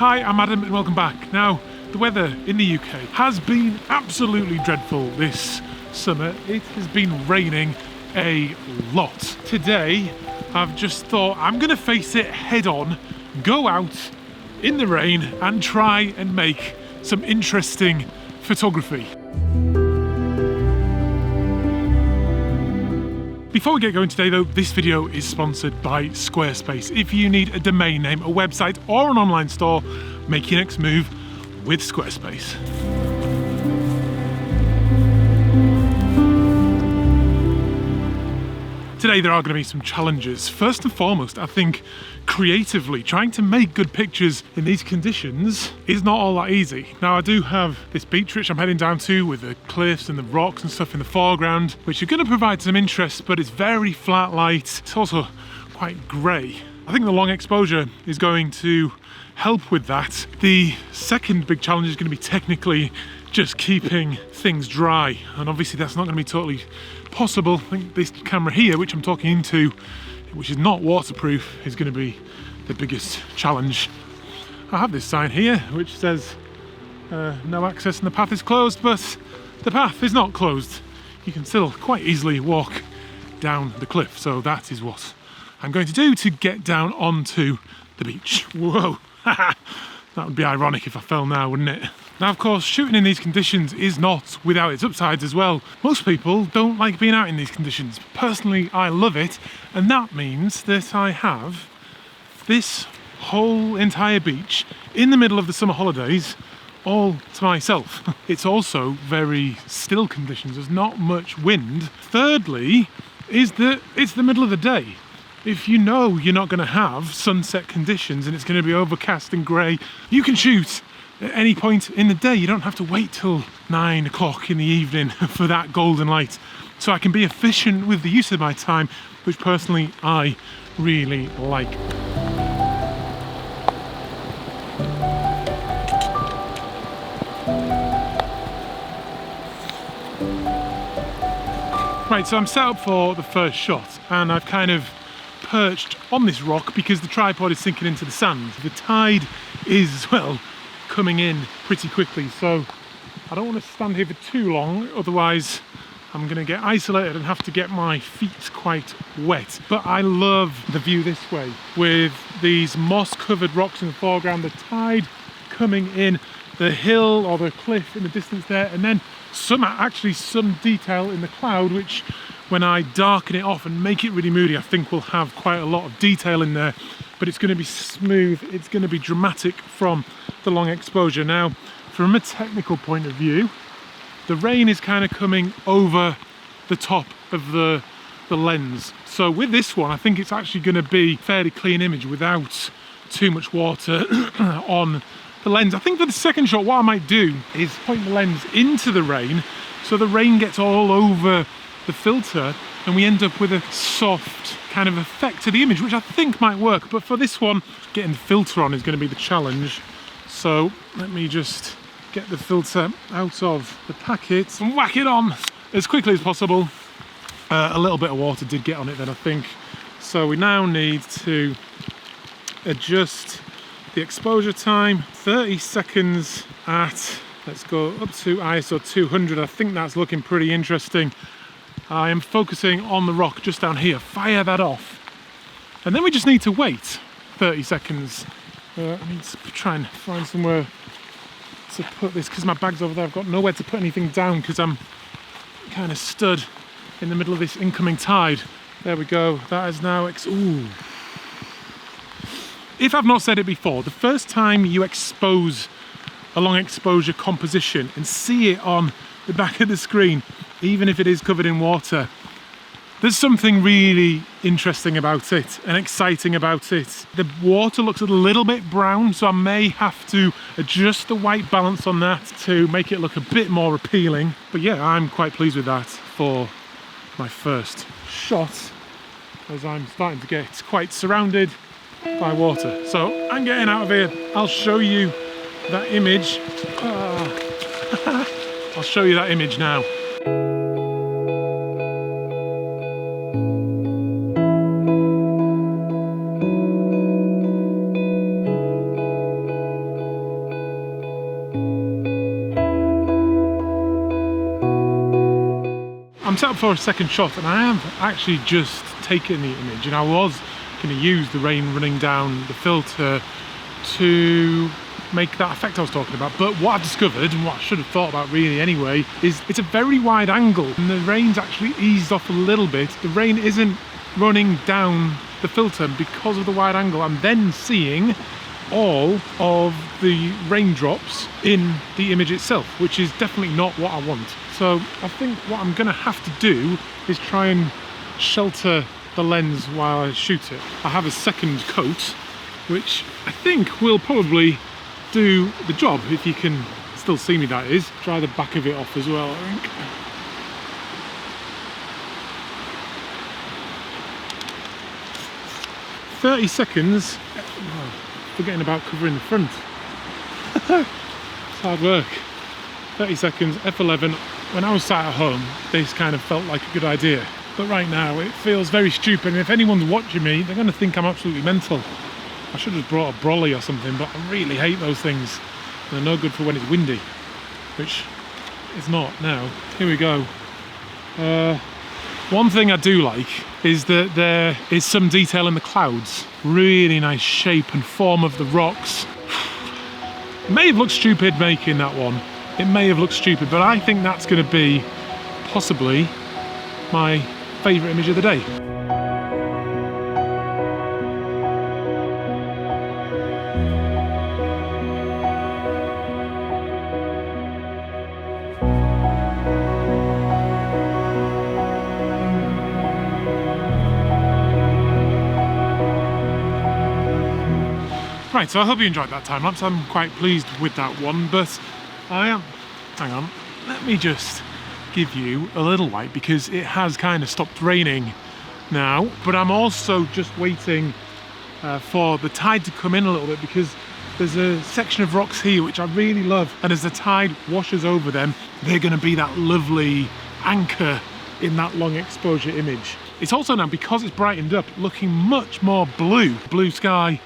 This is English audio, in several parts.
Hi, I'm Adam and welcome back. Now, the weather in the UK has been absolutely dreadful this summer. It has been raining a lot. Today, I've just thought I'm gonna face it head on, go out in the rain and try and make some interesting photography. Before we get going today though, this video is sponsored by Squarespace. If you need a domain name, a website or an online store, make your next move with Squarespace. Today there are going to be some challenges. First and foremost, I think creatively, trying to make good pictures in these conditions is not all that easy. Now I do have this beach which I'm heading down to with the cliffs and the rocks and stuff in the foreground, which are going to provide some interest, but it's very flat light. It's also quite grey. I think the long exposure is going to help with that. The second big challenge is going to be technically just keeping things dry, and obviously that's not going to be totally possible. I think this camera here, which I'm talking into, which is not waterproof, is going to be the biggest challenge. I have this sign here which says no access and the path is closed, but the path is not closed. You can still quite easily walk down the cliff, so that is what I'm going to do to get down onto the beach. Whoa, that would be ironic if I fell now, wouldn't it? Now, of course, shooting in these conditions is not without its upsides as well. Most people don't like being out in these conditions. Personally, I love it, and that means that I have this whole entire beach in the middle of the summer holidays all to myself. It's also very still conditions. There's not much wind. Thirdly, is that it's the middle of the day. If you know you're not going to have sunset conditions and it's going to be overcast and grey, you can shoot at any point in the day. You don't have to wait till 9 o'clock in the evening for that golden light. So I can be efficient with the use of my time, which personally I really like. Right, so I'm set up for the first shot and I've kind of perched on this rock because the tripod is sinking into the sand. The tide is as well coming in pretty quickly, so I don't want to stand here for too long, otherwise I'm going to get isolated and have to get my feet quite wet. But I love the view this way with these moss covered rocks in the foreground, the tide coming in, the hill or the cliff in the distance there, and then some detail in the cloud, which when I darken it off and make it really moody, I think we'll have quite a lot of detail in there, but it's going to be smooth, it's going to be dramatic from the long exposure. Now, from a technical point of view, the rain is kind of coming over the top of the lens. So with this one, I think it's actually going to be a fairly clean image without too much water on the lens. I think for the second shot, what I might do is point the lens into the rain so the rain gets all over the filter and we end up with a soft kind of effect to the image, which I think might work. But for this one, getting the filter on is going to be the challenge. So let me just get the filter out of the packet and whack it on as quickly as possible. A little bit of water did get on it then, I think. So we now need to adjust the exposure time. 30 seconds at, let's go up to ISO 200. I think that's looking pretty interesting. I am focusing on the rock just down here. Fire that off. And then we just need to wait 30 seconds. I need to try and find somewhere to put this because my bag's over there. I've got nowhere to put anything down because I'm kind of stood in the middle of this incoming tide. There we go. That is now... Ooh. If I've not said it before, the first time you expose a long exposure composition and see it on the back of the screen, even if it is covered in water, there's something really interesting about it and exciting about it. The water looks a little bit brown, so I may have to adjust the white balance on that to make it look a bit more appealing. But yeah, I'm quite pleased with that for my first shot, as I'm starting to get quite surrounded by water. So I'm getting out of here. I'll show you that image. I'll show you that image now. set up for a second shot, and I have actually just taken the image, and I was going to use the rain running down the filter to make that effect I was talking about. But what I've discovered, and what I should have thought about really anyway, is it's a very wide angle, and the rain's actually eased off a little bit. The rain isn't running down the filter because of the wide angle. I'm then seeing all of the raindrops in the image itself, which is definitely not what I want. So I think what I'm gonna have to do is try and shelter the lens while I shoot it. I have a second coat, which I think will probably do the job, if you can still see me, that is. Try the back of it off as well, I think. "30 seconds, oh, forgetting about covering the front." It's hard work. 30 seconds, f11. When I was sat at home, this kind of felt like a good idea. But right now, it feels very stupid, and if anyone's watching me, they're gonna think I'm absolutely mental. I should have brought a brolly or something, but I really hate those things. They're no good for when it's windy, which it's not now. Here we go. One thing I do like is that there is some detail in the clouds. Really nice shape and form of the rocks. It may have looked stupid making that one. It may have looked stupid, but I think that's going to be possibly my favourite image of the day. Right, so I hope you enjoyed that time lapse. I'm quite pleased with that one, but I am, hang on, let me just give you a little light, because it has kind of stopped raining now, but I'm also just waiting for the tide to come in a little bit, because there's a section of rocks here which I really love, and as the tide washes over them, they're going to be that lovely anchor in that long exposure image. It's also now, because it's brightened up, looking much more blue sky,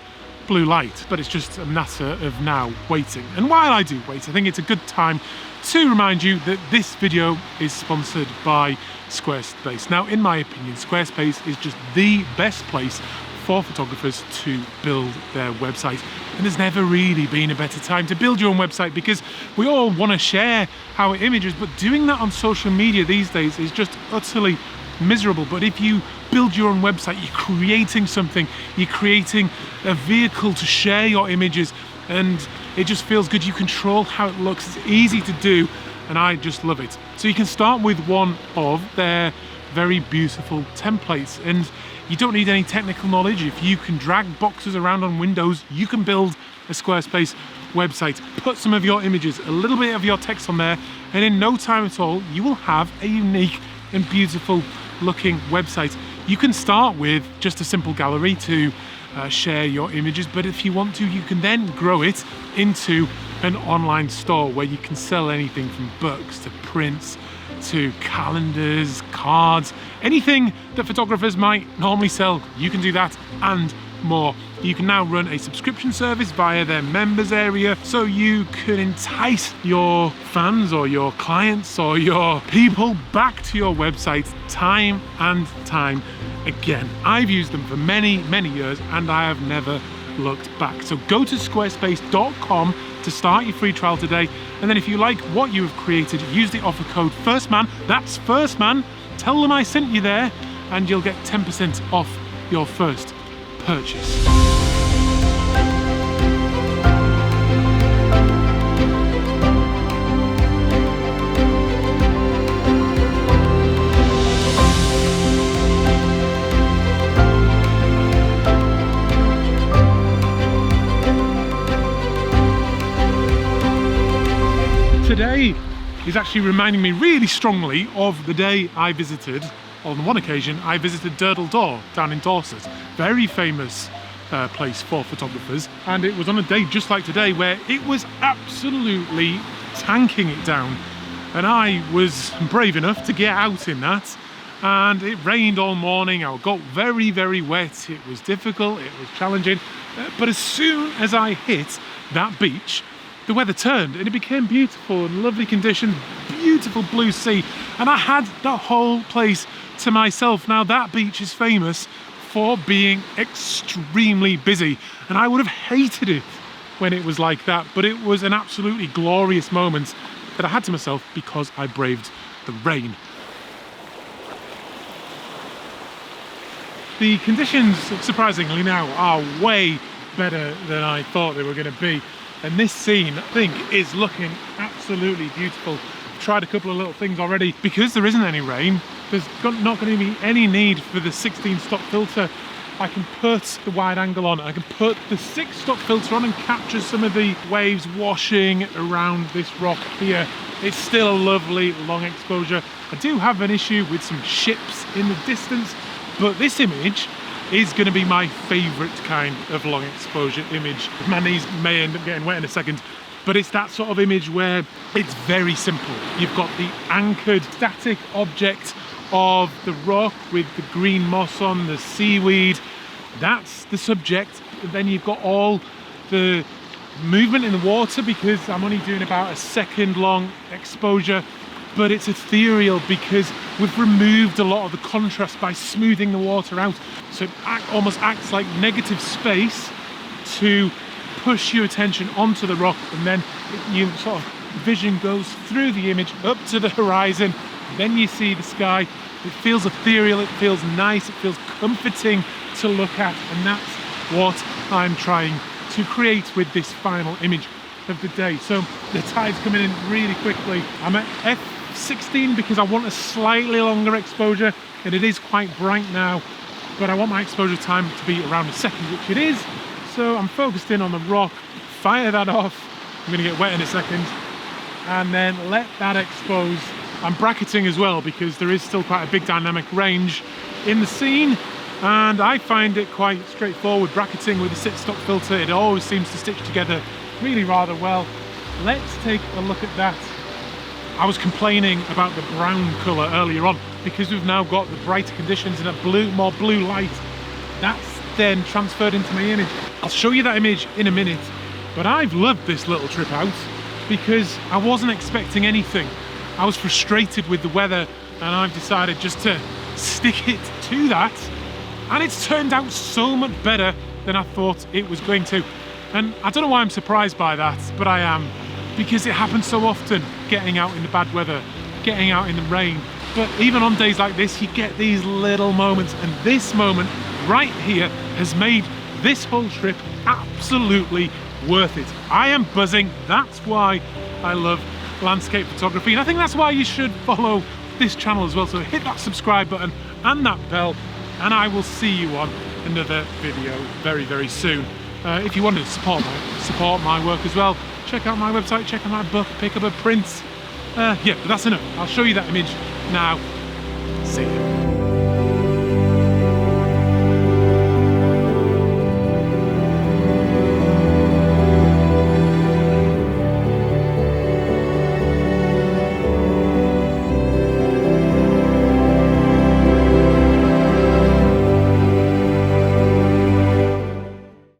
blue light, but it's just a matter of now waiting. And while I do wait, I think it's a good time to remind you that this video is sponsored by Squarespace. Now, in my opinion, Squarespace is just the best place for photographers to build their website. And there's never really been a better time to build your own website, because we all want to share our images, but doing that on social media these days is just utterly miserable. But if you build your own website, you're creating something, you're creating a vehicle to share your images, and it just feels good. You control how it looks, it's easy to do, and I just love it. So you can start with one of their very beautiful templates, and you don't need any technical knowledge. If you can drag boxes around on windows, you can build a Squarespace website. Put some of your images, a little bit of your text on there, and in no time at all, you will have a unique and beautiful looking website. You can start with just a simple gallery to share your images, but if you want to, you can then grow it into an online store where you can sell anything from books to prints to calendars, cards, anything that photographers might normally sell. You can do that and more. You can now run a subscription service via their members area, so you can entice your fans or your clients or your people back to your website time and time again. I've used them for many years, and I have never looked back. So go to squarespace.com to start your free trial today, and then if you like what you have created, use the offer code FIRSTMAN. That's FIRSTMAN. Tell them I sent you there, and you'll get 10% off your first purchase. Today is actually reminding me really strongly of the day I visited, on one occasion, I visited Durdle Door down in Dorset. Very famous place for photographers, and it was on a day just like today where it was absolutely tanking it down, and I was brave enough to get out in that, and it rained all morning. I got very wet. It was difficult, it was challenging, but as soon as I hit that beach, the weather turned and it became beautiful and lovely conditions, beautiful blue sea, and I had the whole place to myself. Now that beach is famous for being extremely busy, and I would have hated it when it was like that, but it was an absolutely glorious moment that I had to myself because I braved the rain. The conditions, surprisingly now, are way better than I thought they were going to be, and this scene, I think, is looking absolutely beautiful. I've tried a couple of little things already. Because there isn't any rain, there's not going to be any need for the 16 stop filter. I can put the wide angle on, I can put the 6 stop filter on and capture some of the waves washing around this rock here. It's still a lovely long exposure. I do have an issue with some ships in the distance, but this image is going to be my favourite kind of long exposure image. My knees may end up getting wet in a second, but it's that sort of image where it's very simple. You've got the anchored static object of the rock with the green moss on, the seaweed, that's the subject. And then you've got all the movement in the water, because I'm only doing about a second long exposure, but it's ethereal because we've removed a lot of the contrast by smoothing the water out. So it almost acts like negative space to push your attention onto the rock, and then you sort of vision goes through the image up to the horizon. Then you see the sky. It feels ethereal, it feels nice, it feels comforting to look at, and that's what I'm trying to create with this final image of the day. So the tide's coming in really quickly. I'm at f16 because I want a slightly longer exposure, and it is quite bright now, but I want my exposure time to be around a second, which it is. So I'm focused in on the rock, fire that off. I'm gonna get wet in a second, and then let that expose. I'm bracketing as well because there is still quite a big dynamic range in the scene, and I find it quite straightforward bracketing with a 6 stop filter. It always seems to stitch together really rather well. Let's take a look at that. I was complaining about the brown colour earlier on because we've now got the brighter conditions and a more blue light. That's then transferred into my image. I'll show you that image in a minute, but I've loved this little trip out because I wasn't expecting anything. I was frustrated with the weather, and I've decided just to stick it to that, and it's turned out so much better than I thought it was going to. And I don't know why I'm surprised by that, but I am, because it happens so often, getting out in the bad weather, getting out in the rain. But even on days like this, you get these little moments, and this moment right here has made this whole trip absolutely worth it. I am buzzing. That's why I love landscape photography, and I think that's why you should follow this channel as well. So hit that subscribe button and that bell, and I will see you on another video very, very soon. If you want to support my work as well, check out my website, check out my book, pick up a print. Yeah, but that's enough. I'll show you that image now. See you.